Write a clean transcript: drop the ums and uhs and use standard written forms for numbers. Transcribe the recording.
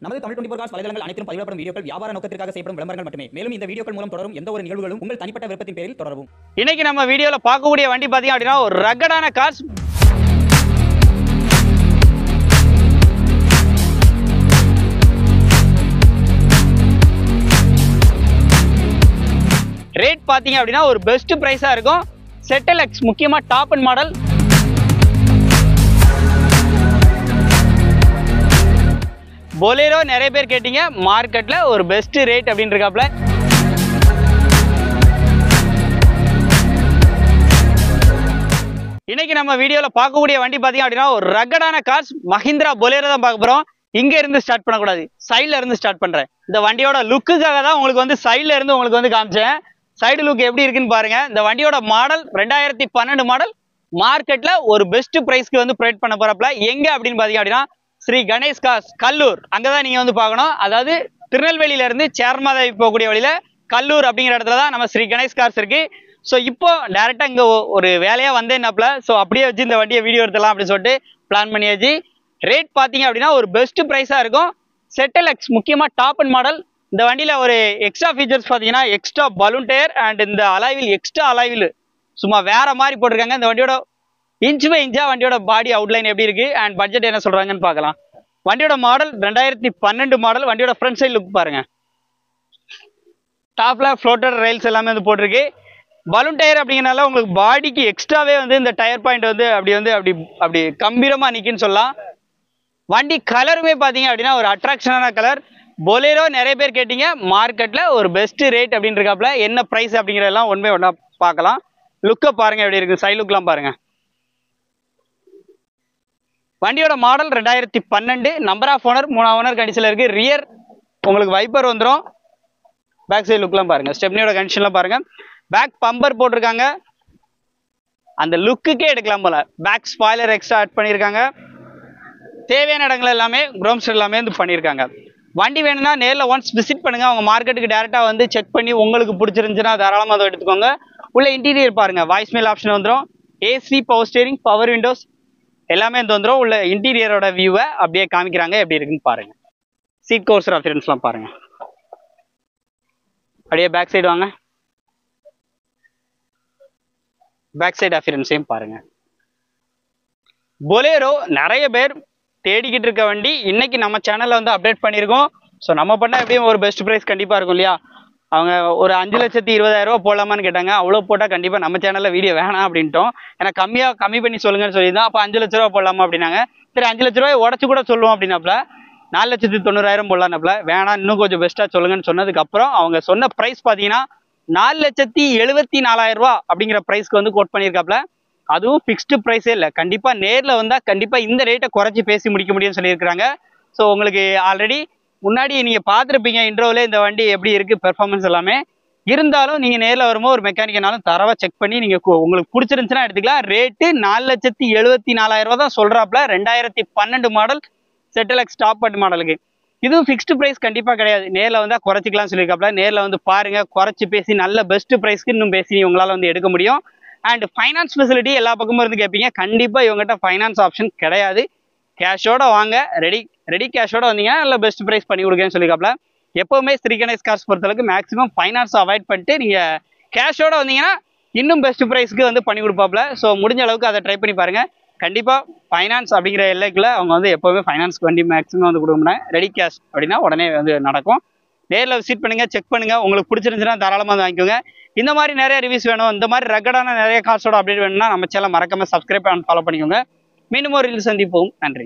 நமது தமிழ் 24 காஸ் வலைதளங்கள் அனைத்தும் பதிவிடப்படும் வீடியோக்கள் வியாபார நோக்கத்திற்காக செய்யப்படும் விளம்பரங்கள் மட்டுமே. மேலும் இந்த வீடியோக்கள் மூலம் தொடரும் எந்த ஒரு நிகழ்வுகளும் உங்கள் தனிப்பட்ட விருப்பத்தின் பேரில் தொடரவும். இன்னைக்கு நம்ம வீடியோல பார்க்கக்கூடிய வண்டி பாத்தீங்க அப்படின்னா ஒரு ரகடான கார்ஸ். ரேட் பாத்தீங்க அப்படின்னா ஒரு பெஸ்ட் பிரைஸா இருக்கும். ZL X முக்கியமா டாப் அண்ட் மாடல். Bolero நிறைய பேர் கேட்டீங்க, மார்க்கெட்ல ஒரு பெஸ்ட் ரேட் அப்படின்னு இருக்காப்ல. இன்னைக்கு நம்ம வீடியோல பார்க்கக்கூடிய வண்டி பாத்தீங்க அப்படின்னா ஒரு ரகடான கார்ஸ் மஹிந்திரா Bolero தான் பார்க்க போறோம். இங்க இருந்து ஸ்டார்ட் பண்ணக்கூடாது, சைட்ல இருந்து ஸ்டார்ட் பண்றேன். இந்த வண்டியோட லுக்குக்காக தான் உங்களுக்கு வந்து சைட்ல இருந்து உங்களுக்கு வந்து காமிச்சேன். சைடு லுக் எப்படி இருக்குன்னு பாருங்க. இந்த வண்டியோட மாடல் 2012 மாடல். மார்க்கெட்ல ஒரு பெஸ்ட் பிரைஸ்க்கு வந்து ப்ரொவைட் பண்ண போறப்பல. எங்க அப்படின்னு பாத்தீங்க அப்படின்னா ஸ்ரீ கணேஷ் கார்ஸ் கல்லூர், அங்கதான் நீங்க வந்து பார்க்கணும். அதாவது திருநெல்வேலியில இருந்து சேர்மாதேவி போகக்கூடிய வழியில கல்லூர் அப்படிங்கிற இடத்துல தான் நம்ம ஸ்ரீ கணேஷ் கார்ஸ் இருக்கு. ஸோ இப்போ டைரக்டா இங்க ஒரு வேலையா வந்தேன்னாப்ல. ஸோ அப்படியே வச்சு இந்த வண்டியை வீடியோ எடுத்துலாம் அப்படின்னு சொல்லிட்டு பிளான் பண்ணியாச்சு. ரேட் பாத்தீங்க அப்படின்னா ஒரு பெஸ்ட் பிரைஸா இருக்கும். ZL X முக்கியமா டாப் அண்ட் மாடல். இந்த வண்டியில ஒரு எக்ஸ்ட்ரா ஃபீச்சர்ஸ் பாத்தீங்கன்னா எக்ஸ்ட்ரா பலூன் டயர் அண்ட் இந்த அலாய்வில் எக்ஸ்ட்ரா அலாய்வில் சும்மா வேற மாதிரி போட்டிருக்காங்க. இந்த வண்டியோட இன்ச் பை இன்ச்சா வண்டியோட பாடி அவுட்லைன் எப்படி இருக்கு அண்ட் பட்ஜெட் என்ன சொல்றாங்கன்னு பார்க்கலாம். வண்டியோட மாடல் 2012 மாடல். வண்டியோட ஃப்ரண்ட் சைடு லுக் பாருங்க. டாப்ல ஃப்ளோட்டர் ரெயில்ஸ் எல்லாமே வந்து போட்டிருக்கு. பலூன் டயர் அப்படிங்கிறனால உங்களுக்கு பாடிக்கு எக்ஸ்ட்ராவே வந்து இந்த டயர் பாயிண்ட் வந்து அப்படி கம்பீரமா நிக்குன்னு சொல்லலாம். வண்டி கலருமே பாத்தீங்க அப்படின்னா ஒரு அட்ராக்ஷனான கலர். Bolero நிறைய பேர் கேட்டீங்க, மார்க்கெட்ல ஒரு பெஸ்ட் ரேட் அப்படின்னு இருக்காப்ல. என்ன பிரைஸ் அப்படிங்கிறதெல்லாம் ஒன் பை ஒன்னா பார்க்கலாம். லுக்கை பாருங்க எப்படி இருக்கு, சைட் லுக்லாம் பாருங்க. வண்டியோட model 2012, number of owner 3 owner கண்டிஷன்ல இருக்கு. ரியர் உங்களுக்கு வைப்பர் வந்துடும். பேக் சைடு லுக்லாம் பாருங்க, ஸ்டெப்னியோட கண்டிஷன்லாம் பாருங்க. பேக் பம்பர் போட்டிருக்காங்க, அந்த லுக்குக்கே எடுக்கலாம் போல. பேக் ஸ்பாய்லர் எக்ஸ்ட்ரா ஆட் பண்ணியிருக்காங்க. தேவையான இடங்கள் எல்லாமே குரோம்ஸ்டர் எல்லாமே வந்து பண்ணியிருக்காங்க. வண்டி வேணும்னா நேரில் ஒன்ஸ் விசிட் பண்ணுங்க. அவங்க மார்க்கெட்டுக்கு டேரெக்டாக வந்து செக் பண்ணி உங்களுக்கு பிடிச்சிருந்துச்சுன்னா தாராளமாக அதை எடுத்துக்கோங்க. உள்ள இன்டீரியர் பாருங்க, வாய்ஸ் மெயில் ஆப்ஷன் வந்துடும். AC, power steering, power Windows எல்லாமே வந்து வந்துடும். உள்ள இன்டீரியரோட வியூவை அப்படியே காமிக்கிறாங்க, எப்படி இருக்குன்னு பாருங்க. சீட் கவர்ஸ் ரெஃபரன்ஸ்லாம் பாருங்க. அப்படியே பேக் சைடு வாங்க, பேக் சைடு அஃபியரன்ஸையும் பாருங்க. Bolero நிறைய பேர் தேடிக்கிட்டு இருக்க வண்டி. இன்னைக்கு நம்ம சேனல்ல வந்து அப்டேட் பண்ணியிருக்கோம். ஸோ நம்ம பண்ணா எப்படியும் ஒரு பெஸ்ட் ப்ரைஸ் கண்டிப்பா இருக்கும் இல்லையா. அவங்க ஒரு 5,20,000 ரூபா போடலாமான்னு கேட்டாங்க. அவ்வளோ போட்டால் கண்டிப்பா நம்ம சேனல்ல வீடியோ வேணாம் அப்படின்ட்டோம். ஏன்னா கம்மி பண்ணி சொல்லுங்கன்னு சொல்லியிருந்தோம். அப்போ 5 லட்ச ரூபா போடலாமா அப்படின்னாங்க. சரி 5 லட்ச ரூபாய் உடச்சு கூட சொல்லுவோம் அப்படின்னாப்ல. 4,90,000 போடலாம்னாப்ல. வேணாம் இன்னும் கொஞ்சம் பெஸ்ட்டாக சொல்லுங்கன்னு சொன்னதுக்கு அப்புறம் அவங்க சொன்ன ப்ரைஸ் பார்த்தீங்கன்னா 4,74,000 ரூபா அப்படிங்கிற ப்ரைஸ்க்கு வந்து கோட் பண்ணியிருக்காப்ல. அதுவும் ஃபிக்ஸ்டு ப்ரைஸே இல்லை. கண்டிப்பா நேரில் வந்தா கண்டிப்பா இந்த ரேட்டை குறைச்சி பேசி முடிக்க முடியும்னு சொல்லியிருக்காங்க. ஸோ உங்களுக்கு ஆல்ரெடி முன்னாடி நீங்க பார்த்துருப்பீங்க இன்ட்ரோவில் இந்த வண்டி எப்படி இருக்கு பெர்ஃபார்மன்ஸ் எல்லாமே. இருந்தாலும் நீங்க நேரில் வரும்போது ஒரு மெக்கானிக்கனாலும் தரவா செக் பண்ணி நீங்க உங்களுக்கு பிடிச்சிருந்துச்சுன்னா எடுத்துக்கலாம். ரேட்டு 4,74,000 ரூபா தான் சொல்றாப்ல. 2012 model ZL X top and மாடலுக்கு. இதுவும் ஃபிக்ஸ்டு ப்ரைஸ் கண்டிப்பா கிடையாது. நேரில் வந்தா குறைச்சிக்கலாம் சொல்லியிருக்காப்ல. நேரில் வந்து பாருங்க, குறைச்சி பேசி நல்ல பெஸ்ட் ப்ரைஸ்க்கு இன்னும் பேசி உங்களால வந்து எடுக்க முடியும். அண்ட் ஃபைனான்ஸ் ஃபெசிலிட்டி எல்லா பக்கமும் இருந்து கேட்பீங்க. கண்டிப்பா இவங்ககிட்ட ஃபைனான்ஸ் ஆப்ஷன் கிடையாது. கேஷோட வாங்க, ரெடி கேஷோட வந்தீங்கன்னா நல்ல பெஸ்ட் ப்ரைஸ் பண்ணி கொடுக்கன்னு சொல்லியிருக்காப்ல. எப்பவுமே ஸ்ரீ கணேஷ் கார்ஸ் பொறுத்தளவுக்கு மேக்ஸிமம் ஃபைனான்ஸ் அவாய்ட் பண்ணிட்டு நீங்க கேஷோட வந்தீங்கன்னா இன்னும் பெஸ்ட் ப்ரைஸ்க்கு வந்து பண்ணி கொடுப்பாப்ல. ஸோ முடிஞ்ச அளவுக்கு அதை ட்ரை பண்ணி பாருங்க. கண்டிப்பா ஃபைனான்ஸ் அப்படிங்கிற எல்லைக்குள்ள அவங்க வந்து எப்பவுமே ஃபைனான்ஸ்க்கு வண்டி மேக்ஸிமம் வந்து கொடுக்க மாட்டாங்க. ரெடி கேஷ் அப்படின்னா உடனே வந்து நடக்கும். நேரில் விசிட் பண்ணுங்க, செக் பண்ணுங்க. உங்களுக்கு பிடிச்சிருந்துச்சுன்னா தாராளமாக வந்து வாங்கிக்கோங்க. இந்த மாதிரி நிறைய ரிவ்யூஸ் வேணும், இந்த மாதிரி ரகடான நிறைய கார்ஸோட அப்டேட் வேணும்னா நம்ம சேனல் மறக்காம சப்ஸ்கிரைப் பண்ணி ஃபாலோ பண்ணிக்கோங்க. மீண்டும் ஒரு ரீல் சந்திப்போம். நன்றி.